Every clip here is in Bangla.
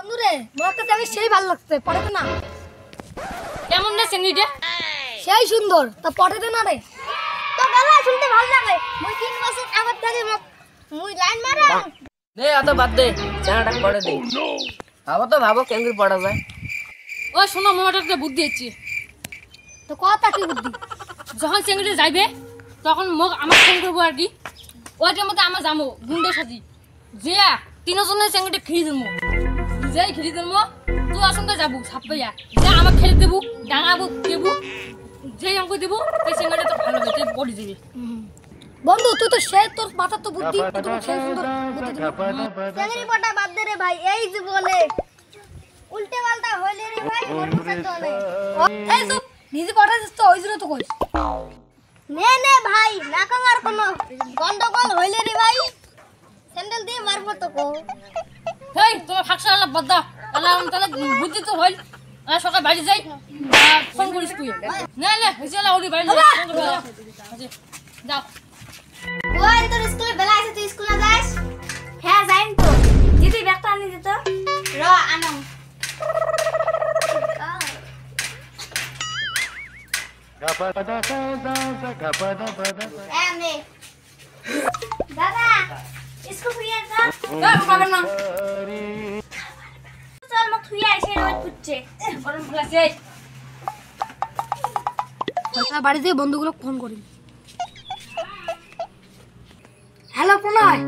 বন্ধুরে মোর কাছে আমি সেই ভালো লাগছে পড়াতে না কেমন না চিংড়িটা সেই সুন্দর তা পড়াতে না রে তো গলা শুনতে ভালো লাগে মুই 3 বছর আগত থেকে মুই লাইন মারা নে অত বাদ দে চাটা পড়ে দে ভাবো তো ভাবো কেমন পড়া যায় ও শোনো মোটাতে বুদ্ধি দিচ্ছি তো কথা কি বুদ্ধি যখন চিংড়ি যাইবে তখন মোক আমার ফোন করবো আর কি ওইটার মধ্যে আমার যাবো গুন্ডে সাজি যে তিনজনের চিংড়িটা খেয়ে দেবো যেই খেয়ে দেবো তুই আসলে যাবো ছাপাইয়া যে আমার খেলে দেবো ডাঙাবো দেবো যেই অঙ্ক দেবো সেই চিংড়িটা তো ভালো হবে পড়ে যাবে বন্ধু তুই তো সেই তোর মাথা তো বুদ্ধি তুই সেই সুন্দর বুদ্ধি চিংড়ি পটা বাদ দে রে ভাই এই যে বলে উল্টে পাল্টা হইলে রে ভাই মোর পছন্দ চলে এই তো নিজে পড়া দিস তো ওই জন্য তো কইস নে নে ভাই না কামার কোনো গন্ডগোল হইলে রে ভাই স্যান্ডেল দিয়ে মারবো তো কো হেই তোমার ফাঁকশা আল্লাহ বদ্দা তাহলে বুদ্ধি তো হইল সকাল বাড়ি যাই ফোন করিস তুই না না হয়েছে ওরি বাড়ি যাও ওই তোর স্কুলে বেলা আছে তুই স্কুলে যাস হ্যাঁ যাইন তো দিদি ব্যাগটা আনি দে তো র আনো এনে দাদা স্কুল ফিরে যা পাবেন না চল মত ফিরে এসে রোদ পুচ্ছে গরম ক্লাসে কলকাতা বাড়িতে বন্ধুগুলো ফোন করি হ্যালো প্রণয়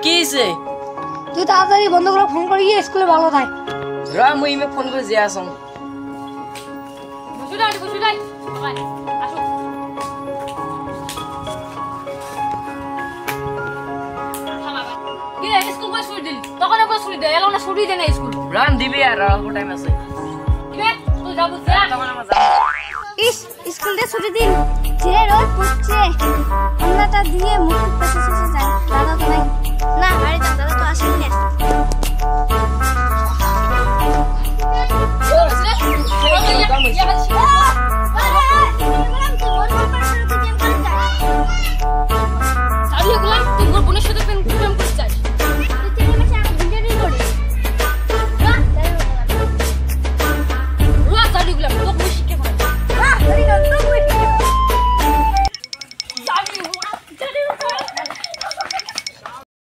কি হইছে তুই তাড়াতাড়ি বন্ধুগুলো ফোন করি স্কুলে ভালো থাক রা মুই মে ফোন করে যে আসম বসে যাই আসো কি স্কুল বই ছুটি দিলি তখন একবার ছুটি দে এলো না ছুটি দে না স্কুল রান দিবি আর টাইম আছে কিবে তুই যাবো যা তখন আমরা যাব ইস স্কুল দিয়ে ছুটি দিন যে রোদ পড়ছে ঠান্ডাটা দিয়ে মুখ পেছে যায় দাদা তো নাই না বাড়ি দাদা তো আসেনি